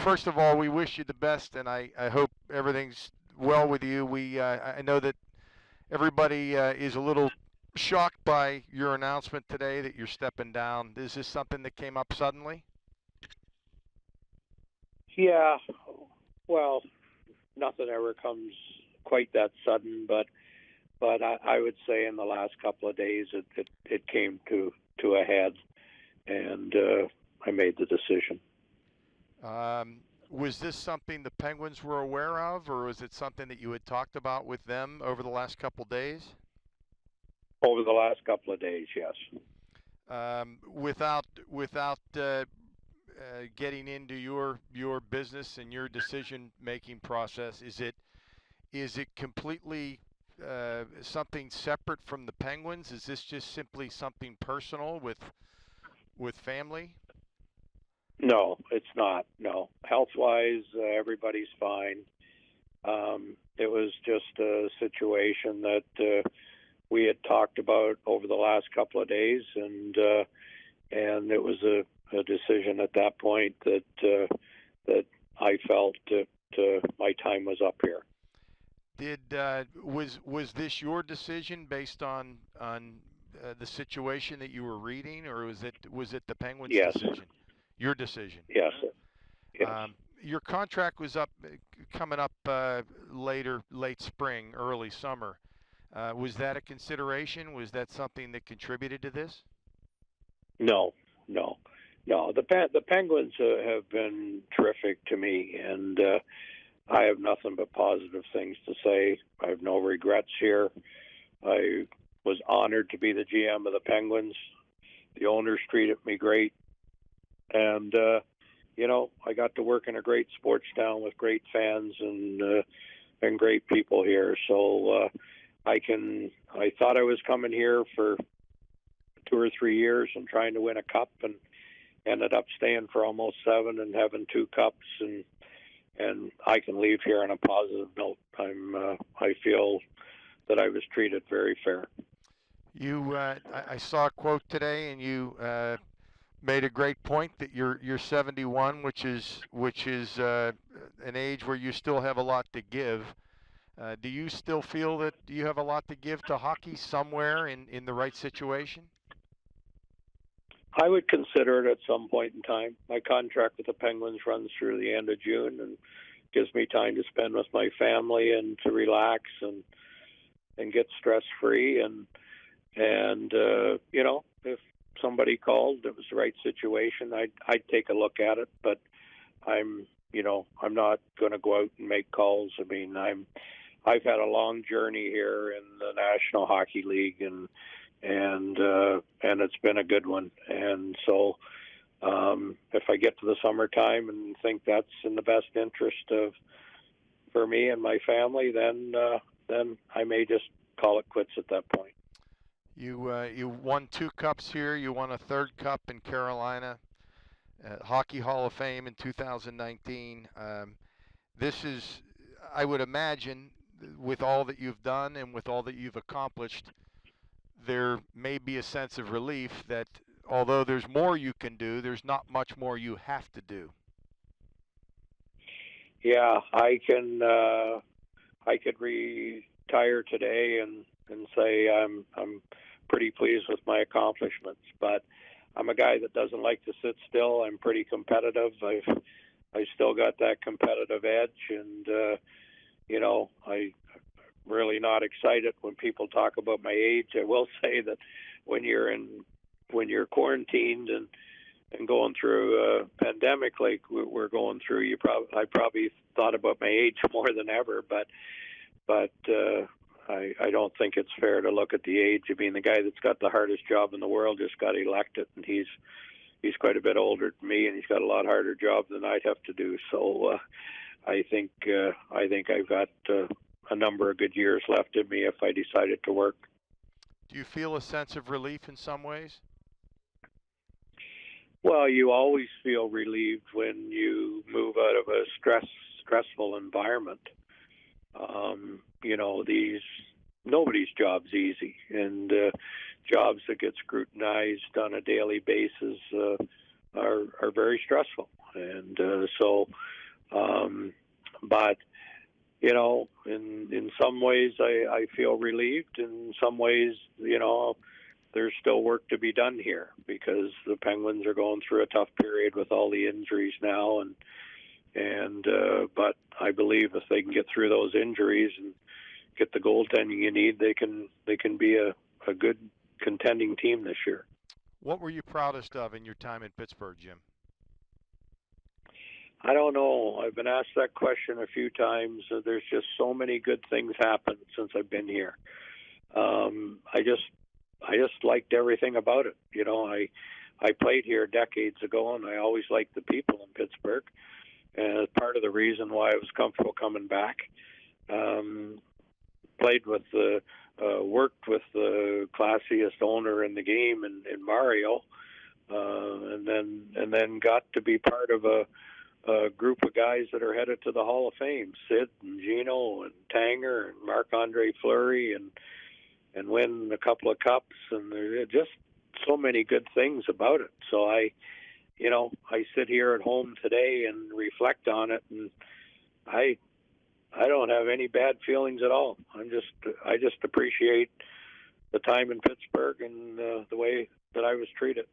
first of all, we wish you the best, and I hope everything's well with you. I know that everybody is a little shocked by your announcement today that you're stepping down. Is this something that came up suddenly? Yeah, well, nothing ever comes quite that sudden, but I would say in the last couple of days it came to a head, and I made the decision. Was this something the Penguins were aware of, or was it something that you had talked about with them over the last couple days? Over the last couple of days, yes. Without getting into your business and your decision making process, is it completely something separate from the Penguins? Is this just simply something personal with family? No, it's not. No, health-wise, everybody's fine. It was just a situation that we had talked about over the last couple of days, and it was a decision at that point that I felt that my time was up here. Was this your decision based on the situation that you were reading, or was it the Penguins' Yes, decision? Your decision. yes, yes. Your contract was coming up late spring, early summer. Was that a consideration? Was that something that contributed to this? No, no, no. The Penguins have been terrific to me, and I have nothing but positive things to say. I have no regrets here. I was honored to be the GM of the Penguins. The owners treated me great, and I got to work in a great sports town with great fans and great people here. So I thought I was coming here for 2 or 3 years and trying to win a cup, and ended up staying for almost 7 and having 2 cups, and I can leave here on a positive note. I feel that I was treated very fair. I saw a quote today, and you made a great point that you're 71, which is an age where you still have a lot to give. Do you still feel that you have a lot to give to hockey somewhere in the right situation? I would consider it at some point in time. My contract with the Penguins runs through the end of June and gives me time to spend with my family and to relax and get stress free, and if somebody called, it was the right situation, I'd take a look at it. But I'm not going to go out and make calls. I mean, I've had a long journey here in the National Hockey League, and it's been a good one. And so if I get to the summertime and think that's in the best interest for me and my family, then I may just call it quits at that point. You won 2 cups here. You won a third cup in Carolina, Hockey Hall of Fame in 2019. This is, I would imagine, with all that you've done and with all that you've accomplished, there may be a sense of relief that although there's more you can do, there's not much more you have to do. Yeah, I could retire today and say I'm pretty pleased with my accomplishments, but I'm a guy that doesn't like to sit still. I'm pretty competitive. I still got that competitive edge, and I'm really not excited when people talk about my age. I will say that when you're quarantined and going through a pandemic like we're going through, I probably thought about my age more than ever, but I don't think it's fair to look at the age. I mean, the guy that's got the hardest job in the world just got elected, and he's quite a bit older than me, and he's got a lot harder job than I'd have to do. So I think I've got a number of good years left in me if I decided to work. Do you feel a sense of relief in some ways? Well, you always feel relieved when you move out of a stressful environment. Nobody's job's easy, and jobs that get scrutinized on a daily basis are very stressful, and but you know, in some ways I feel relieved. In some ways, you know, there's still work to be done here because the Penguins are going through a tough period with all the injuries now, and but I believe if they can get through those injuries and get the goaltending you need, they can be a good contending team this year. What were you proudest of in your time in Pittsburgh, Jim? I don't know. I've been asked that question a few times. There's just so many good things happened since I've been here. I just liked everything about it. You know, I played here decades ago, and I always liked the people in Pittsburgh. And part of the reason why I was comfortable coming back. Played with worked with the classiest owner in the game in Mario, and then got to be part of a group of guys that are headed to the Hall of Fame: Sid and Gino and Tanger and Marc-Andre Fleury, and win a couple of cups. And there's just so many good things about it. So I sit here at home today and reflect on it, and I don't have any bad feelings at all. I just appreciate the time in Pittsburgh and the way that I was treated.